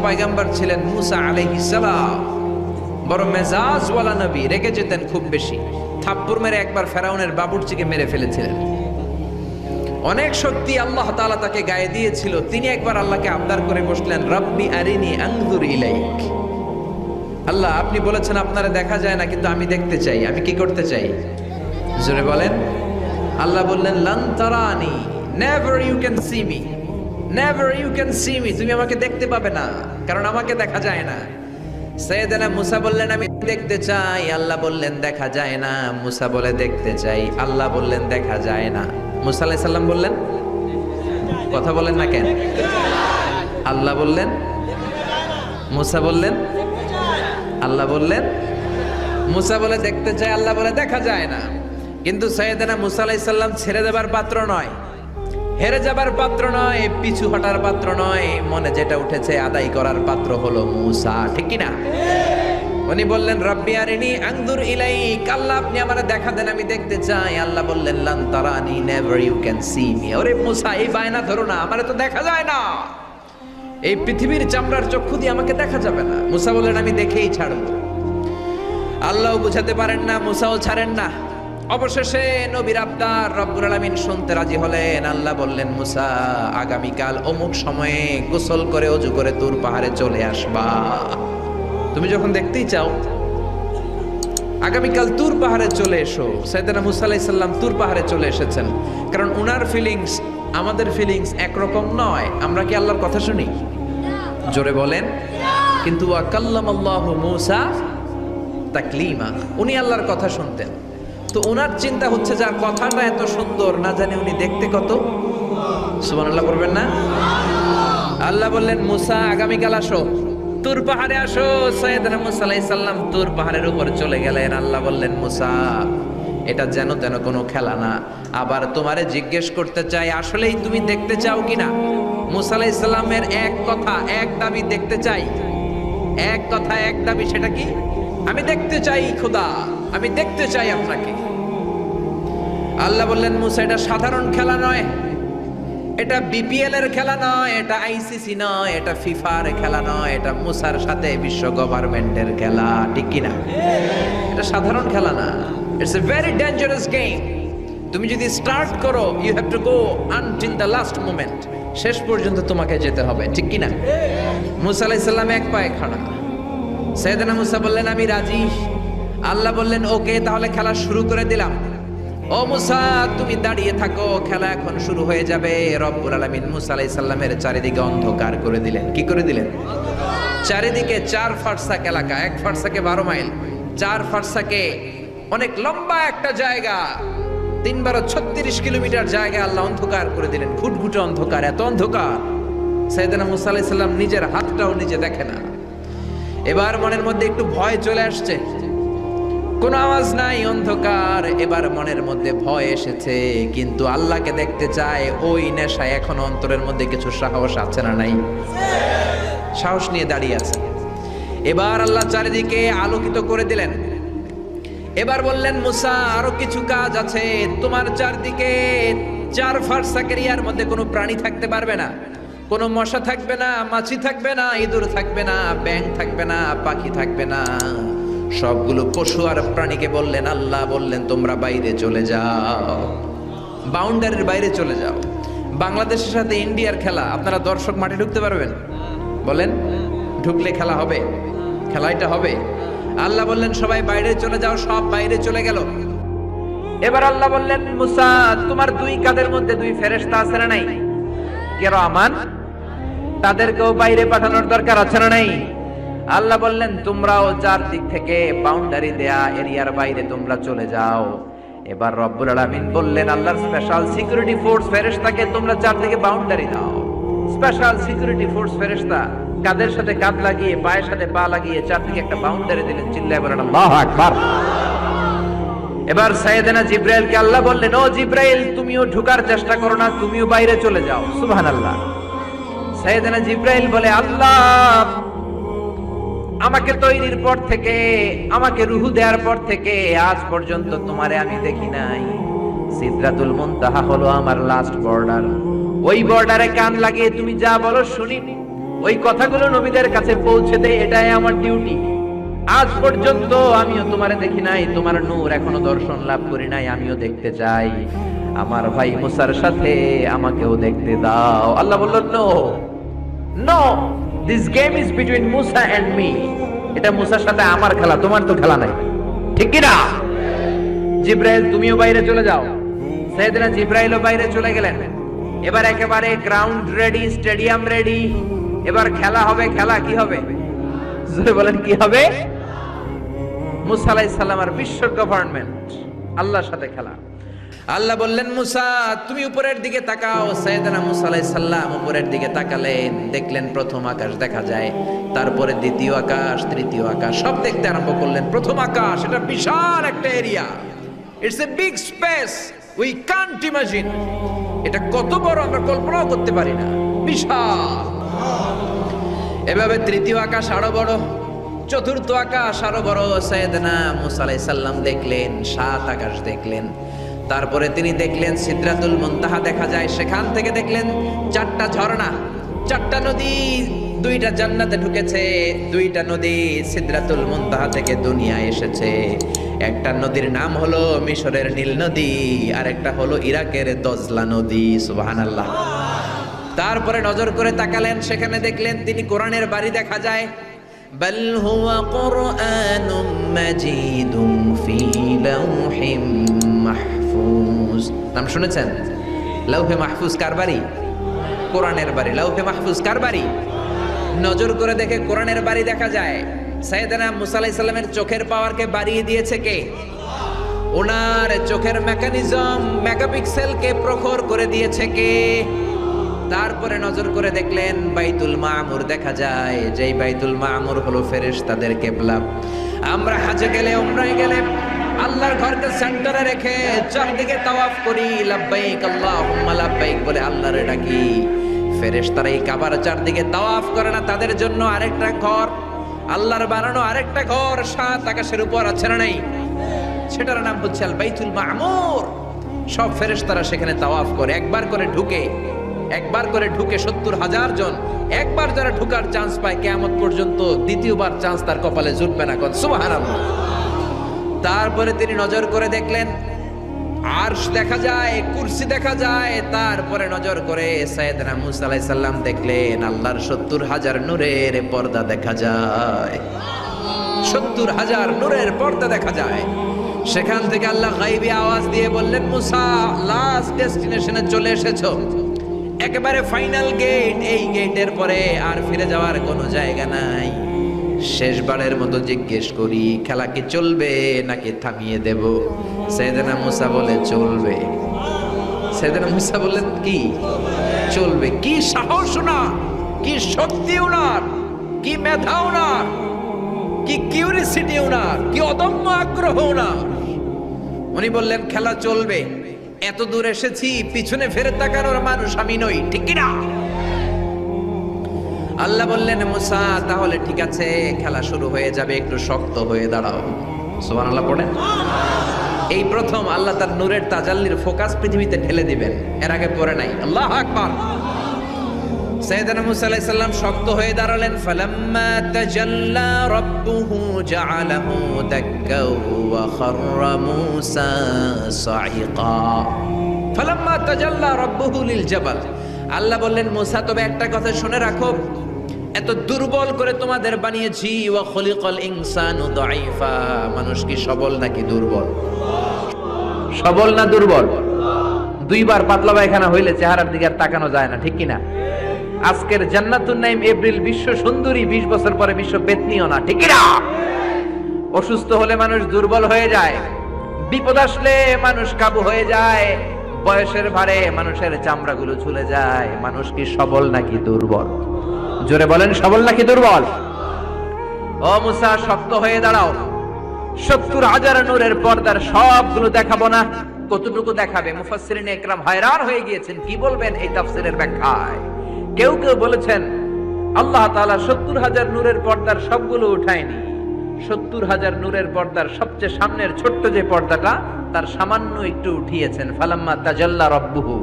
পয়গম্বর ছিলেন মুসা আলাইহিস সালাম। বড় মেজাজওয়ালা নবী, রেগে যেতেন খুব বেশি। থাপ্পড় মেরে একবার ফেরাউনের বাবুর্চিকে মেরে ফেলেছিলেন। অনেক শক্তি আল্লাহ তাআলা তাকে গায়ে দিয়েছিল। তিনি একবার আল্লাহকে আবদার করে বসলেন, রব্বি আরিনি আনজুর ইলাইক। আল্লাহ, আপনি বলেছেন আপনারা দেখা যায় না, কিন্তু আমি দেখতে চাই। আমি কি করতে চাই? জোরে বলেন। আল্লাহ বললেন, লান তারানি, never you can see me, never you can see me. তুমি আমাকে দেখতে পাবে না, কারণ আমাকে দেখা যায় না। সাইয়েদনা মুসা বললেন, আমি দেখতে চাই। আল্লাহ বললেন, দেখা যায় না। মুসা বলে, দেখতে চাই। আল্লাহ বললেন, দেখা যায় না। মুসা আলাইহিস সালাম বললেন, কথা বলেন না কেন? আল্লাহ বললেন, মুসা বললেন, আল্লাহ বললেন। মুসা বলে দেখতে চাই, আল্লাহ বলে দেখা যায় না। কিন্তু সাইয়েদনা মুসা আলাইহিস সালাম ছেড়ে দেবার পাত্র নয়, হেরে যাবার পাত্র নয়, পিছু হটার পাত্র নয়। মনে যেটা উঠেছে আদায় করার পাত্র হলো মুসা, ঠিক কি না? উনি বললেন, রব্বি আরিনি আনজুর ইলাইক। আল্লাহ, আপনি আমারে দেখা দেন, আমি দেখতে চাই। আল্লাহ বললেন, লান তারানি, never you can see me. ওরে মুসা, এই বায়না ধরো না, আমারে তো দেখা যায় না। এই পৃথিবীর চামড়ার চক্ষু দিয়ে আমাকে দেখা যাবে না। মুসা বললেন, আমি দেখেই ছাড়বো। আল্লাহও বুঝাতে পারেন না, মুসাও ছাড়েন না। অবশেষে নবীর আবদার রব্বুল আলামিন শুনতে রাজি হলেন। আল্লাহ বললেন, মুসা, আগামীকাল অমুক সময়ে গোসল করে ওযু করে তুর পাহাড়ে চলে আসবা। তুমি যখন দেখতেই চাও, আগামীকাল তুর পাহাড়ে চলে এসো। সাইয়েদনা মুসা আলাইহিস সালাম তুর পাহাড়ে চলে এসেছেন, কারণ উনার ফিলিংস আমাদের ফিলিংস একরকম নয়। আমরা কি আল্লাহর কথা শুনি? জোরে বলেন। কিন্তু ওয়া কাল্লামাল্লাহু মুসা তাকলিমা, উনি আল্লাহর কথা শুনতেন। তো ওনার চিন্তা হচ্ছে, যার কথাটা এত সুন্দর, না জানি উনি দেখতে কত। সুবহানাল্লাহ করবেন না? আল্লাহ বললেন, মুসা, আগামীকাল আসো, তুর পাহাড়ে আসো। সাইয়েদনা মুসা আলাইহিস সালাম তুর পাহাড়ের উপর চলে গেলেন। আল্লাহ বললেন, মুসা, এটা যেন তেন কোনো খেলা না। আবার তোমারে জিজ্ঞেস করতে চাই, আসলেই তুমি দেখতে চাও কিনা? মুসা আলাইহিস সালামের এক কথা, এক দাবি, দেখতে চাই। এক কথা, এক দাবি, সেটা কি? আমি দেখতে চাই খোদা, আমি দেখতে চাই আপনাকে। আল্লাহ বললেন, মুসা, এটা সাধারণ খেলা নয়, এটা বিপিএল এর খেলা নয়, এটা আইসিসি নয়, এটা ফিফার খেলা নয়, এটা মুসার সাথে বিশ্ব গভর্নমেন্টের খেলা, ঠিক কিনা? এটা সাধারণ খেলা না, it's a very dangerous game. তুমি যদি স্টার্ট করো, you have to go until the last moment. শেষ পর্যন্ত তোমাকে যেতে হবে, ঠিক কিনা? মুসা আলাইহিস সালাম এক পায়ে খাড়া। সাইয়েদনা মুসা বললেন, আমি রাজি। আল্লাহ বললেন, ওকে, তাহলে খেলা শুরু করে দিলাম। ও মুসা, তুমি দাঁড়িয়ে থাকো, খেলা এখন শুরু হয়ে যাবে। রব্বুল আলামিন মুসা আলাইহিস সালামের চারিদিকে অন্ধকার করে দিলেন। কি করে দিলেন? চারিদিকে 4 ফারসাক এলাকা, 1 ফারসাকে 12 মাইল, 4 ফারসাকে অনেক লম্বা একটা জায়গা, 3 × 36 কিলোমিটার জায়গা আল্লাহ অন্ধকার করে দিলেন। ঘুটঘুটে অন্ধকার, এত অন্ধকার সাইয়েদনা মুসা আলাইহিস সালাম নিজের হাতটাও নিজে দেখে না। এবার মনের মধ্যে একটু ভয় চলে আসছে, কোনো আওয়াজ নাই, অন্ধকার। এবার মনের মধ্যে ভয় এসেছে, কিন্তু আল্লাহকে দেখতে চায়। ওই নেশায় এখন অন্তরের মধ্যে কিছু সাহস আছে না নাই? সাহস নিয়ে দাঁড়িয়ে আছে। এবার আল্লাহ চারিদিকে আলোকিত করে দিলেন। এবার বললেন, মুসা, আরো কিছু কাজ আছে। তোমার চারদিকে 4 ফারসাক এরিয়ার মধ্যে কোনো প্রাণী থাকতে পারবে না, কোনো মশা থাকবে না, মাছি থাকবে না, ইঁদুর থাকবে না, ব্যাঙ থাকবে না, পাখি থাকবে না। সবগুলো পশু আর প্রাণীকে বললেন, আল্লাহ বললেন, তোমরা বাইরে চলে যাও, বাউন্ডারির বাইরে চলে যাও। বাংলাদেশের সাথে ইন্ডিয়ার খেলা, আপনারা দর্শক মাঠে ঢুকতে পারবেন? বলেন, ঢুকলে খেলা হবে? খেলাটা হবে। আল্লাহ বললেন, সবাই বাইরে চলে যাও। সব বাইরে চলে গেল। এবার আল্লাহ বললেন, মুসা, তোমার 2 কাঁধের মধ্যে 2 ফেরেশতা আছে না নাই? কিরামান, তাদেরকেও বাইরে পাঠানোর দরকার আছে না নাই? আল্লাহ বললেন, তোমরাও 4 দিক থেকে বাউন্ডারি দেয়া এরিয়ার বাইরে তোমরা চলে যাও। এবার রব্বুল আলামিন বললেন, আল্লাহর স্পেশাল সিকিউরিটি ফোর্স ফেরেশতাকে তোমরা 4 দিকে বাউন্ডারি দাও। স্পেশাল সিকিউরিটি ফোর্স ফেরেশতা কাঁধের সাথে কাঁধ লাগিয়ে, পায়ের সাথে পা লাগিয়ে 4 দিকে একটা বাউন্ডারি দিলেন। চিল্লায়ে বলেন আল্লাহু আকবার। এবার সাইয়েদনা জিবরাইলকে আল্লাহ বললেন, ও জিবরাইল, তুমিও ঢোকার চেষ্টা করো না, তুমিও বাইরে চলে যাও। সুবহানাল্লাহ। সাইয়েদনা জিবরাইল বলে, আল্লাহ, আমাকে তৈরির পর থেকে, আমাকে রূহ দেওয়ার পর থেকে আজ পর্যন্ত তোমারে আমি দেখি নাই। সিদরাতুল মুনতাহা হলো আমার লাস্ট বর্ডার। ওই বর্ডারে কান লাগিয়ে তুমি যা বলো শুনি। ওই কথাগুলো নবীদের কাছে পৌঁছে দেয়, এটাই আমার ডিউটি। আজ পর্যন্ত আমিও তোমারে দেখি নাই, তোমার নূর এখনো দর্শন লাভ করি নাই, আমিও দেখতে চাই। আমার ভাই মুসার সাথে আমাকেও দেখতে দাও। আল্লাহ বলল, no no, this game is between Musa and me. এটা মুসার সাথে আমার খেলা, তোমার তো খেলা নাই, ঠিক কি না? জিব্রাইল তুমিও বাইরে চলে যাও। সাইয়েদনা জিব্রাইলও বাইরে চলে গেলেন। এবার একেবারে গ্রাউন্ড রেডি, স্টেডিয়াম রেডি। এবার খেলা হবে। খেলা কি হবে? জোরে বলেন, কি হবে? মুসা আলাইহিস সালাম আর বিশ্ব গভর্নমেন্ট, আল্লাহর সাথে খেলা। আল্লাহ বললেন, মুসা তুমি উপরের দিকে তাকাও। সাইয়েদনা মুসা আলাইহিস সালাম উপরের দিকে তাকালেন, দেখলেন প্রথম আকাশ দেখা যায়, তারপরে দ্বিতীয় আকাশ, তৃতীয় আকাশ, সব দেখতে আরম্ভ করলেন। প্রথম আকাশ, এটা বিশাল একটা area, it's a big space, we can't imagine. এটা কত বড় আমরা কল্পনাও করতে পারি না, বিশাল। এভাবে তৃতীয় আকাশ আরো বড়, চতুর্থ আকাশ আরো বড়। সাইয়েদনা মুসা আলাইহিস সালাম দেখলেন, সাত আকাশ দেখলেন। তারপরে তিনি দেখলেন সিদরাতুল মুনতাহা দেখা যায়, সেখান থেকে দেখলেন চারটা ঝর্ণা, চারটা নদী, দুইটা জান্নাতে ঢুকেছে, দুইটা নদী সিদরাতুল মুনতাহা থেকে দুনিয়ায় এসেছে। একটা নদীর নাম হলো মিশরের নীল নদী, আর একটা হলো ইরাকের দজলা নদী। সুবহানাল্লাহ। তারপরে নজর করে তাকালেন, সেখানে দেখলেন তিনি কোরআনের বাড়ি দেখা যায়। বাল হুয়া কুরআনুম মাজিদুম ফি লাউহিম মাহফুজ। নাম শুনেছেন? লাউহে মাহফুজ কার বাড়ি? কোরআনের বাড়ি। লাউহে মাহফুজ কার বাড়ি? নজর করে দেখে কোরআনের বাড়ি দেখা যায়। সাইয়েদনা মুসা আলাইহিস সালামের চোখের পাওয়ারকে বাড়িয়ে দিয়েছে কে? ওনার চোখের মেকানিজম, মেগাপিক্সেলকে প্রখর করে দিয়েছে কে? তারপরে নজর করে দেখলেন বাইতুল মামুর দেখা যায়, যেই বাইতুল মামুর হলো ফেরেশতাদের কিবলা। আমরা হাজে গেলে, উমরায় গেলে আল্লাহর ঘরকে সেন্টারে রেখে চারদিকে তাওয়াফ করি, লাব্বাইক আল্লাহুম্মা লাব্বাইক বলে আল্লাহরে ডাকি। ফেরেশতারা এই কাবার চারদিকে তাওয়াফ করে না, তাদের জন্য আরেকটা ঘর, আল্লাহর বানানো আরেকটা ঘর সাত আকাশের উপর আছে না নাই? সেটার নাম হচ্ছে আল বাইতুল মামুর। সব ফেরেশতারা সেখানে তাওয়াফ করে, একবার করে ঢুকে 70,000 জন। একবার যারা ঢুকার চান্স পায় কিয়ামত পর্যন্ত দ্বিতীয়বার চান্স তার কপালে জুটবে না। কোন সুবহানাল্লাহ। তারপরে তিনি নজর করে দেখলেন আরশ দেখা যায়, কুরসি দেখা যায়। তারপরে নজর করে সাইয়েদনা মুসা আলাইহিস সালাম দেখলেন আল্লাহর 70,000 নূরের পর্দা দেখা যায়। 70,000 নূরের পর্দা দেখা যায়। সেখান থেকে আল্লাহ গায়বী আওয়াজ দিয়ে বললেন, মুসা লাস্ট ডেস্টিনেশনে চলে এসেছো, একেবারে ফাইনাল গেট। এই গেটের পরে আর ফিরে যাওয়ার কোনো জায়গা নাই। শেষবারের মতো জিজ্ঞেস করি, খেলা কি চলবে নাকি থামিয়ে দেব? সাইয়েদনা মুসা বলে চলবে। সাইয়েদনা মুসা বললেন কি চলবে? কি সাহস ওনার, কি শক্তি ওনার, কি মেধা ওনার, কি কিউরিসিটি ওনার, কি অদম্য আগ্রহ ওনার। উনি বললেন খেলা চলবে। এত দূর এসেছি, পিছনে ফেরত তাকানোর মানুষ আমি নই, ঠিক কি না? আল্লাহ বললেন, মুসা তাহলে ঠিক আছে, খেলা শুরু হয়ে যাবে, একটু শক্ত হয়ে দাঁড়াও। সুবহানাল্লাহ পড়েন। এই প্রথম আল্লাহ তার নূরের তাজাল্লির ফোকাস পৃথিবীতে ঢেলে দিবেন, এর আগে পড়ে নাই। আল্লাহু আকবার। সাইয়েদনা মুসা আলাইহিস সালাম শক্ত হয়ে দাঁড়ালেন। ফালাম্মা তাজাল্লা রাব্বুহু জাআলাহু দাক্কাও ওয়া খাররা মুসা সাইকা। ফালাম্মা তাজাল্লা রাব্বুহু লিল জাবাল। আল্লাহ বললেন, মুসা তবে একটা কথা শুনে রাখো, এত দুর্বল করে তোমাদের বানিয়েছি। ওয়া খুলিকাল ইনসানু দাঈফা। মানুষ কি সবল নাকি দুর্বল? সবল না দুর্বল? দুইবার পাতলা পায়খানা হইলে চেহারার দিকে আর তাকানো যায় না, ঠিক কি না? আজকের জান্নাতুন নাইম এপ্রিল বিশ্ব সুন্দরী, 20 বছর পরে বিশ্ব বেতনিও না, ঠিক কি না? অসুস্থ হলে মানুষ দুর্বল হয়ে যায়, বিপদ আসলে মানুষ কাবু হয়ে যায়, বয়সের ভারে মানুষের চামড়াগুলো ঝুলে যায়। মানুষ কি সবল নাকি দুর্বল? জোরে বলেন, সবল নাকি দুর্বল? ও মুসা শক্ত হয়ে দাঁড়াও। 70,000 নূরের পর্দার সবগুলো দেখাবো না, কতটুকু দেখাবে? মুফাসসিরিন ইকরাম hayran হয়ে গিয়েছেন, কি বলবেন এই তাফসীরের ব্যাখ্যায়। কেউ কেউ বলেছেন আল্লাহ তাআলা 70,000 নূরের পর্দার সবগুলো উঠায়নি, 70,000 নূরের পর্দার সবচেয়ে সামনের ছোট্ট যে পর্দাটা, তার সামান্য একটু উঠিয়েছেন। ফালাম্মা তাজাল্লা রাব্বুহু,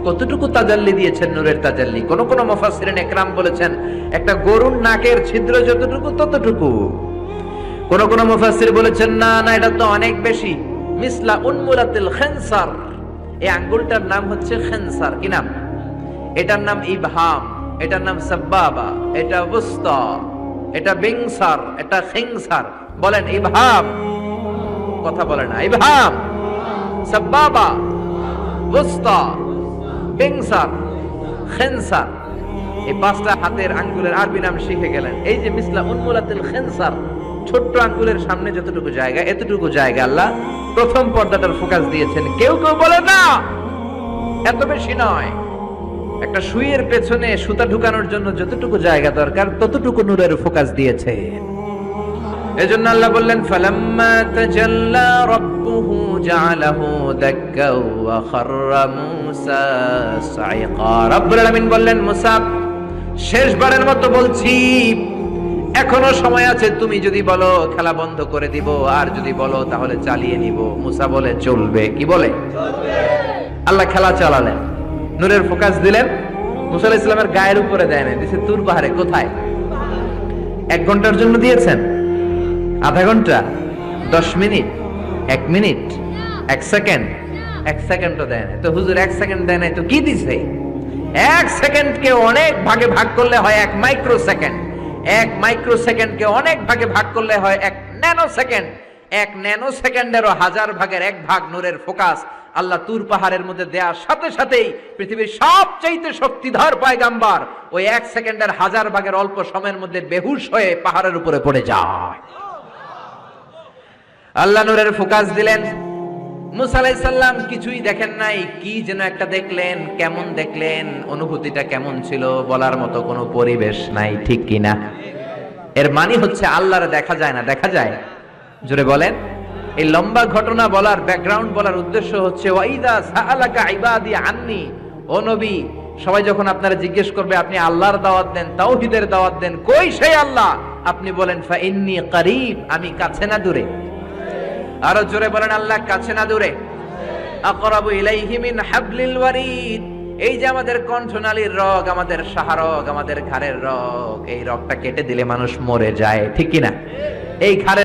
কতটুকু তাজাল্লি দিয়েছেন, নূরের তাজাল্লি। কোন কোন মুফাসসিরিন ইকরাম বলেছেন একটা গরুর নাকের ছিদ্র যতটুকু ততটুকু। কোন কোন মুফাসসির বলেছেন না না, এটা তো অনেক বেশি। মিসলা উনমুলাতিল খিনসার, এই আঙ্গুলটার নাম হচ্ছে খিনসার। কি নাম? এটার নাম ইবহাম, এটার নাম সাব্বাবা, এটা ওয়ুসতা, এটা বিনসার, এটা খিনসার। বলেন ইবহাম, কথা বলে না। ইবহাম, সাব্বাবা, ওয়ুসতা, বিনসার, খিনসার, এই পাঁচটা হাতের আঙ্গুলের আরবি নাম শিখে গেলেন। এই যে মিসলা উনমুলাতিল খিনসার, ছোট্ট আঙ্গুলের সামনে যতটুকু জায়গা, এতটুকু জায়গা আল্লাহ প্রথম পর্দাটার ফোকাস দিয়েছেন। কেউ কেউ বলে না এত বেশি নয়, একটা সুইয়ের পেছনে সুতা ঢুকানোর জন্য যতটুকু জায়গা দরকার ততটুকু নূরের ফোকাস দিয়েছে। এজন্য আল্লাহ বললেন ফালাম্মা তাজাল্লা রাব্বুহু জাআলাহু দাক্কা ওয়া খাররা মূসা সাইকা। রব্বুল আলামিন বললেন মুসা, শেষবারের মতো বলছি, এখনো সময় আছে। তুমি যদি বলো খেলা বন্ধ করে দিব, আর যদি বলো তাহলে চালিয়ে নিব। মুসা বলে চলবে। কি বলে? চলবে। আল্লাহ খেলা চালালেন, নূরের ফোকাস দিলেন। মুসা আলাইহিস সালামের গায়ের উপরে দেয় না, দিয়েছে তুর পাহাড়ে। কোথায়? 1 ঘন্টার জন্য দিয়েছেন? আধা ঘন্টা? 10 মিনিট? 1 মিনিট? 1 সেকেন্ড? 1 সেকেন্ডও দেয় না। তো হুজুর 1 সেকেন্ড দেয় নাই তো কি দিছে? 1 সেকেন্ডকে অনেক ভাগে ভাগ করলে হয় 1 মাইক্রো সেকেন্ড। 1 মাইক্রো সেকেন্ডকে অনেক ভাগে ভাগ করলে হয় 1 ন্যানো সেকেন্ড। 1 ন্যানো সেকেন্ডেরও 1000 ভাগের 1 ভাগ নূরের ফোকাস আল্লাহ তুর পাহাড়ের মধ্যে দেওয়ার সাথে সাথেই পৃথিবীর সবচাইতে শক্তিধর পয়গাম্বার ওই 1 সেকেন্ডের 1000 ভাগের অল্প সময়ের মধ্যে বেহুশ হয়ে পাহাড়ের উপরে পড়ে যায়। আল্লাহ নূরের ফোকাস দিলেন। মুসা আলাইহিস সালাম কিছুই দেখেন নাই, কি যেন একটা দেখলেন। কেমন দেখলেন? অনুভূতিটা কেমন ছিল বলার মতো কোনো পরিবেশ নাই, ঠিক কিনা? এর মানে হচ্ছে আল্লাহরে দেখা যায় না, দেখা যায়? জোরে বলেন। এই লম্বা ঘটনা বলার, ব্যাকগ্রাউন্ড বলার উদ্দেশ্য হচ্ছে ওয়াইদা সাআলাকা ইবাদি আন্নি, ও নবী, সবাই যখন আপনারা জিজ্ঞেস করবে আপনি আল্লাহর দাওয়াত দেন, তাওহীদের দাওয়াত দেন, কই সেই আল্লাহ? আপনি বলেন ফা ইন্নী করিব, আমি কাছে না দূরে? আরো জোরে বলেন আল্লাহ কাছে না দূরে? আকরাবু ইলাইহি মিন হাবলিল ওয়ারিদ। এই যে আমাদের কণ্ঠনালীর রগ, আমাদের সাহারগ, আমাদের ঘাড়ের রগ, এই রগটা কেটে দিলে মানুষ মরে যায়, ঠিক কিনা? এই ঘাড়ের